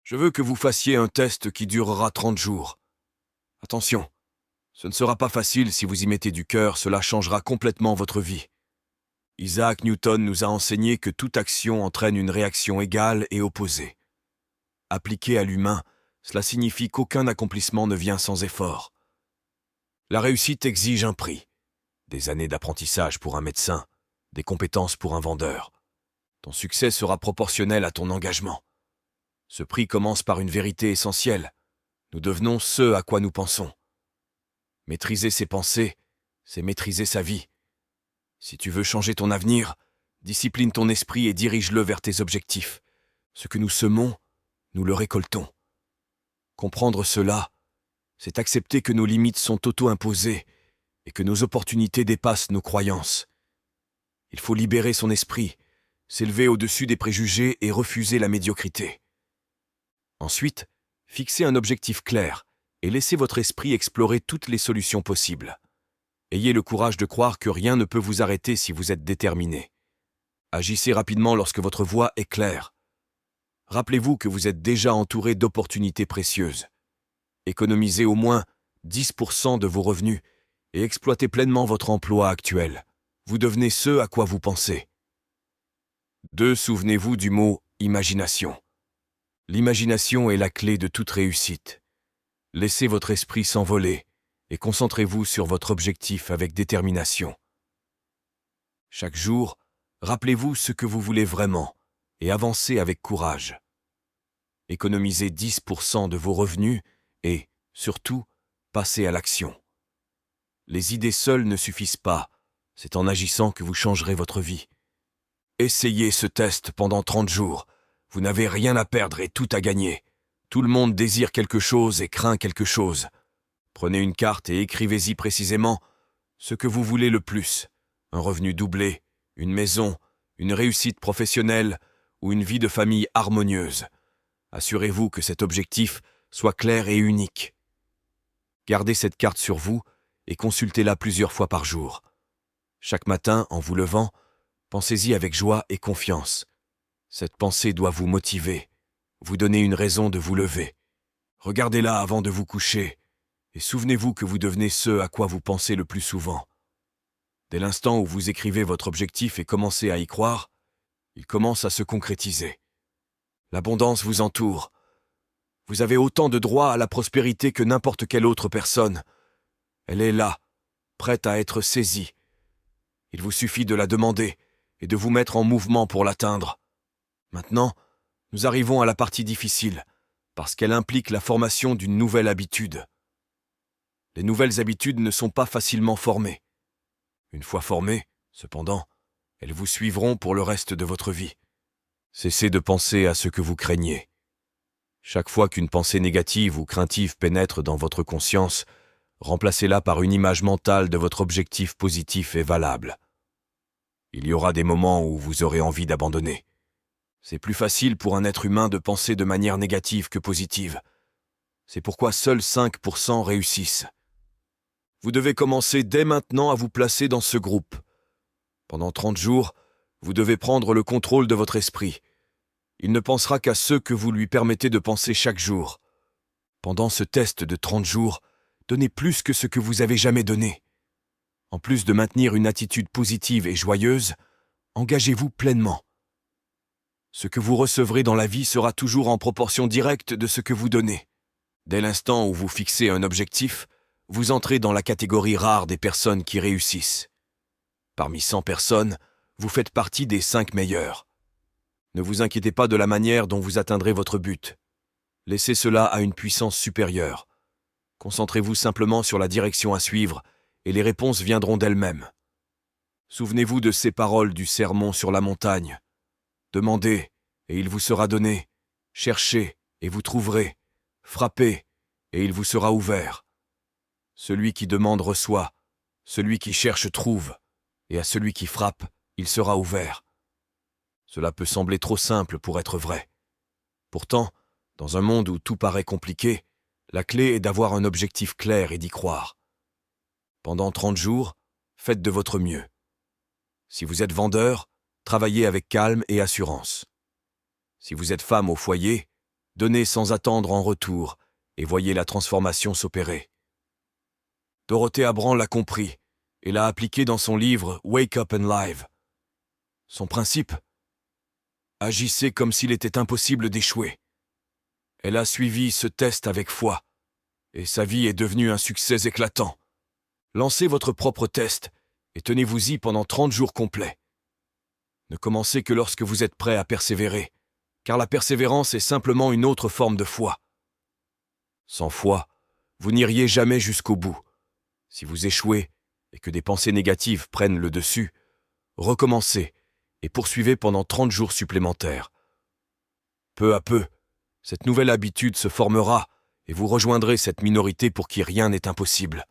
Je veux que vous fassiez un test qui durera 30 jours. Attention, ce ne sera pas facile si vous y mettez du cœur, cela changera complètement votre vie. Isaac Newton nous a enseigné que toute action entraîne une réaction égale et opposée. Appliqué à l'humain, cela signifie qu'aucun accomplissement ne vient sans effort. La réussite exige un prix. Des années d'apprentissage pour un médecin, des compétences pour un vendeur. Ton succès sera proportionnel à ton engagement. Ce prix commence par une vérité essentielle. Nous devenons ce à quoi nous pensons. Maîtriser ses pensées, c'est maîtriser sa vie. Si tu veux changer ton avenir, discipline ton esprit et dirige-le vers tes objectifs. Ce que nous semons, nous le récoltons. Comprendre cela, c'est accepter que nos limites sont auto-imposées et que nos opportunités dépassent nos croyances. Il faut libérer son esprit, s'élever au-dessus des préjugés et refuser la médiocrité. Ensuite, fixez un objectif clair et laissez votre esprit explorer toutes les solutions possibles. Ayez le courage de croire que rien ne peut vous arrêter si vous êtes déterminé. Agissez rapidement lorsque votre voie est claire. Rappelez-vous que vous êtes déjà entouré d'opportunités précieuses. Économisez au moins 10% de vos revenus et exploitez pleinement votre emploi actuel. Vous devenez ce à quoi vous pensez. 2. Souvenez-vous du mot « imagination ». L'imagination est la clé de toute réussite. Laissez votre esprit s'envoler et concentrez-vous sur votre objectif avec détermination. Chaque jour, rappelez-vous ce que vous voulez vraiment et avancez avec courage. Économisez 10% de vos revenus et, surtout, passez à l'action. Les idées seules ne suffisent pas, c'est en agissant que vous changerez votre vie. Essayez ce test pendant 30 jours. Vous n'avez rien à perdre et tout à gagner. Tout le monde désire quelque chose et craint quelque chose. Prenez une carte et écrivez-y précisément ce que vous voulez le plus. Un revenu doublé, une maison, une réussite professionnelle ou une vie de famille harmonieuse. Assurez-vous que cet objectif soit clair et unique. Gardez cette carte sur vous et consultez-la plusieurs fois par jour. Chaque matin, en vous levant, pensez-y avec joie et confiance. Cette pensée doit vous motiver, vous donner une raison de vous lever. Regardez-la avant de vous coucher et souvenez-vous que vous devenez ce à quoi vous pensez le plus souvent. Dès l'instant où vous écrivez votre objectif et commencez à y croire, il commence à se concrétiser. L'abondance vous entoure. Vous avez autant de droit à la prospérité que n'importe quelle autre personne. Elle est là, prête à être saisie. Il vous suffit de la demander et de vous mettre en mouvement pour l'atteindre. Maintenant, nous arrivons à la partie difficile, parce qu'elle implique la formation d'une nouvelle habitude. Les nouvelles habitudes ne sont pas facilement formées. Une fois formées, cependant, elles vous suivront pour le reste de votre vie. Cessez de penser à ce que vous craignez. Chaque fois qu'une pensée négative ou craintive pénètre dans votre conscience, remplacez-la par une image mentale de votre objectif positif et valable. Il y aura des moments où vous aurez envie d'abandonner. C'est plus facile pour un être humain de penser de manière négative que positive. C'est pourquoi seuls 5% réussissent. Vous devez commencer dès maintenant à vous placer dans ce groupe. Pendant 30 jours, vous devez prendre le contrôle de votre esprit. Il ne pensera qu'à ceux que vous lui permettez de penser chaque jour. Pendant ce test de 30 jours, donnez plus que ce que vous avez jamais donné. En plus de maintenir une attitude positive et joyeuse, engagez-vous pleinement. Ce que vous recevrez dans la vie sera toujours en proportion directe de ce que vous donnez. Dès l'instant où vous fixez un objectif, vous entrez dans la catégorie rare des personnes qui réussissent. Parmi 100 personnes, vous faites partie des 5 meilleures. Ne vous inquiétez pas de la manière dont vous atteindrez votre but. Laissez cela à une puissance supérieure. Concentrez-vous simplement sur la direction à suivre et les réponses viendront d'elles-mêmes. Souvenez-vous de ces paroles du sermon sur la montagne. Demandez, et il vous sera donné. Cherchez, et vous trouverez. Frappez, et il vous sera ouvert. Celui qui demande reçoit, celui qui cherche trouve, et à celui qui frappe, il sera ouvert. Cela peut sembler trop simple pour être vrai. Pourtant, dans un monde où tout paraît compliqué, la clé est d'avoir un objectif clair et d'y croire. Pendant 30 jours, faites de votre mieux. Si vous êtes vendeur, travaillez avec calme et assurance. Si vous êtes femme au foyer, Donnez sans attendre en retour et voyez la transformation s'opérer. Dorothée Abram l'a compris et l'a appliqué dans son livre « Wake Up and Live ». Son principe ? Agissez comme s'il était impossible d'échouer. Elle a suivi ce test avec foi et sa vie est devenue un succès éclatant. Lancez votre propre test et tenez-vous-y pendant 30 jours complets. Ne commencez que lorsque vous êtes prêt à persévérer, car la persévérance est simplement une autre forme de foi. Sans foi, vous n'iriez jamais jusqu'au bout. Si vous échouez et que des pensées négatives prennent le dessus, recommencez et poursuivez pendant 30 jours supplémentaires. Peu à peu, cette nouvelle habitude se formera et vous rejoindrez cette minorité pour qui rien n'est impossible.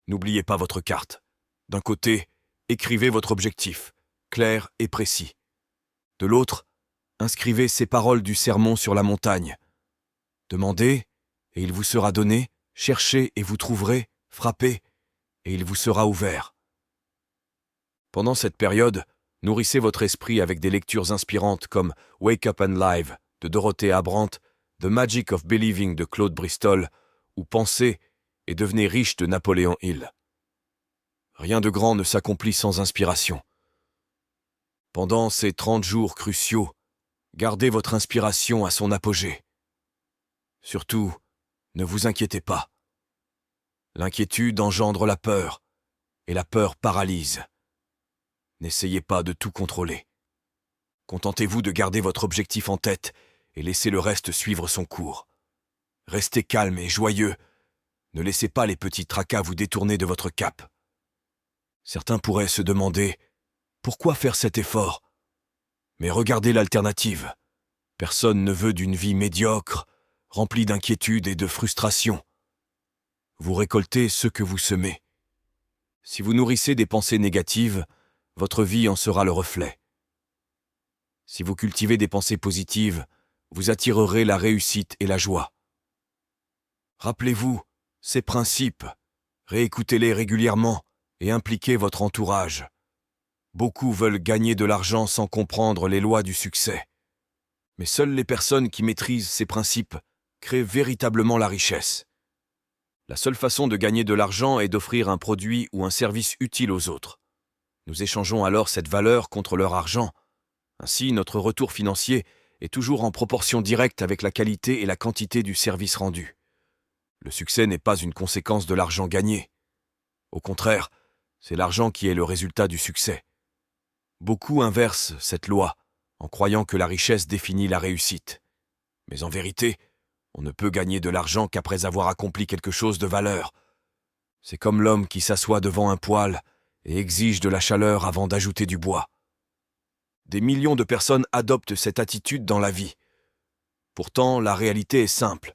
N'oubliez pas votre carte. D'un côté, écrivez votre objectif, clair et précis. De l'autre, inscrivez ces paroles du sermon sur la montagne. Demandez, et il vous sera donné, cherchez et vous trouverez, frappez, et il vous sera ouvert. Pendant cette période, nourrissez votre esprit avec des lectures inspirantes comme Wake Up and Live de Dorothée Abram, The Magic of Believing de Claude Bristol ou Pensez et devenez riche de Napoléon Hill. Rien de grand ne s'accomplit sans inspiration. Pendant ces 30 jours cruciaux, gardez votre inspiration à son apogée. Surtout, ne vous inquiétez pas. L'inquiétude engendre la peur, et la peur paralyse. N'essayez pas de tout contrôler. Contentez-vous de garder votre objectif en tête et laissez le reste suivre son cours. Restez calme et joyeux. Ne laissez pas les petits tracas vous détourner de votre cap. Certains pourraient se demander « Pourquoi faire cet effort ?» Mais regardez l'alternative. Personne ne veut d'une vie médiocre, remplie d'inquiétude et de frustration. Vous récoltez ce que vous semez. Si vous nourrissez des pensées négatives, votre vie en sera le reflet. Si vous cultivez des pensées positives, vous attirerez la réussite et la joie. Rappelez-vous, ces principes, réécoutez-les régulièrement et impliquez votre entourage. Beaucoup veulent gagner de l'argent sans comprendre les lois du succès. Mais seules les personnes qui maîtrisent ces principes créent véritablement la richesse. La seule façon de gagner de l'argent est d'offrir un produit ou un service utile aux autres. Nous échangeons alors cette valeur contre leur argent. Ainsi, notre retour financier est toujours en proportion directe avec la qualité et la quantité du service rendu. Le succès n'est pas une conséquence de l'argent gagné. Au contraire, c'est l'argent qui est le résultat du succès. Beaucoup inversent cette loi en croyant que la richesse définit la réussite. Mais en vérité, on ne peut gagner de l'argent qu'après avoir accompli quelque chose de valeur. C'est comme l'homme qui s'assoit devant un poêle et exige de la chaleur avant d'ajouter du bois. Des millions de personnes adoptent cette attitude dans la vie. Pourtant, la réalité est simple.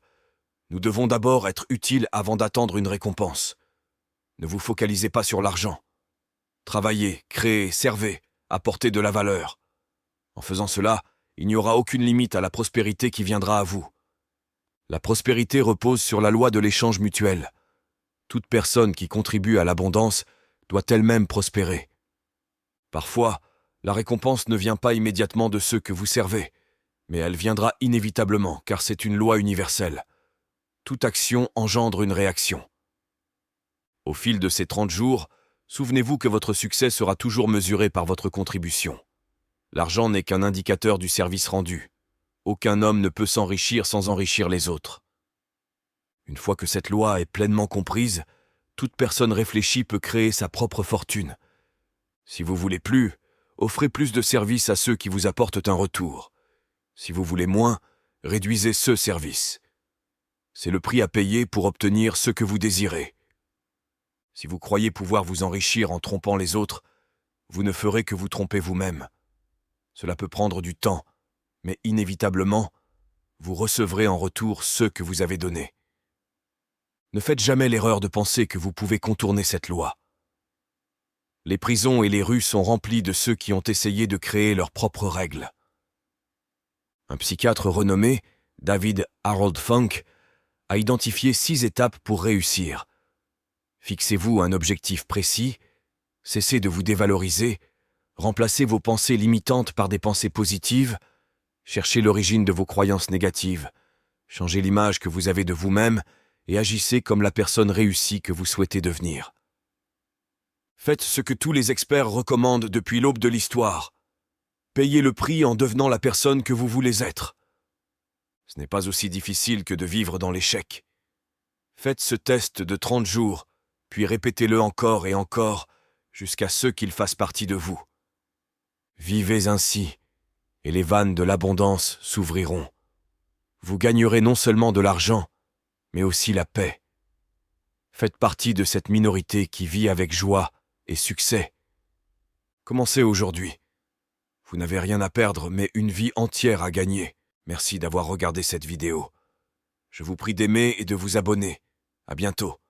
Nous devons d'abord être utiles avant d'attendre une récompense. Ne vous focalisez pas sur l'argent. Travaillez, créez, servez, apportez de la valeur. En faisant cela, il n'y aura aucune limite à la prospérité qui viendra à vous. La prospérité repose sur la loi de l'échange mutuel. Toute personne qui contribue à l'abondance doit elle-même prospérer. Parfois, la récompense ne vient pas immédiatement de ceux que vous servez, mais elle viendra inévitablement car c'est une loi universelle. Toute action engendre une réaction. Au fil de ces 30 jours, souvenez-vous que votre succès sera toujours mesuré par votre contribution. L'argent n'est qu'un indicateur du service rendu. Aucun homme ne peut s'enrichir sans enrichir les autres. Une fois que cette loi est pleinement comprise, toute personne réfléchie peut créer sa propre fortune. Si vous voulez plus, offrez plus de services à ceux qui vous apportent un retour. Si vous voulez moins, réduisez ce service. C'est le prix à payer pour obtenir ce que vous désirez. Si vous croyez pouvoir vous enrichir en trompant les autres, vous ne ferez que vous tromper vous-même. Cela peut prendre du temps, mais inévitablement, vous recevrez en retour ce que vous avez donné. Ne faites jamais l'erreur de penser que vous pouvez contourner cette loi. Les prisons et les rues sont remplies de ceux qui ont essayé de créer leurs propres règles. Un psychiatre renommé, David Harold Funk, a identifié 6 étapes pour réussir. Fixez-vous un objectif précis, cessez de vous dévaloriser, remplacez vos pensées limitantes par des pensées positives, Cherchez l'origine de vos croyances négatives, changez l'image que vous avez de vous-même et agissez comme la personne réussie que vous souhaitez devenir. Faites ce que tous les experts recommandent depuis l'aube de l'histoire. Payez le prix en devenant la personne que vous voulez être. Ce n'est pas aussi difficile que de vivre dans l'échec. Faites ce test de 30 jours, puis répétez-le encore et encore, jusqu'à ce qu'il fasse partie de vous. Vivez ainsi, et les vannes de l'abondance s'ouvriront. Vous gagnerez non seulement de l'argent, mais aussi la paix. Faites partie de cette minorité qui vit avec joie et succès. Commencez aujourd'hui. Vous n'avez rien à perdre, mais une vie entière à gagner. Merci d'avoir regardé cette vidéo. Je vous prie d'aimer et de vous abonner. À bientôt.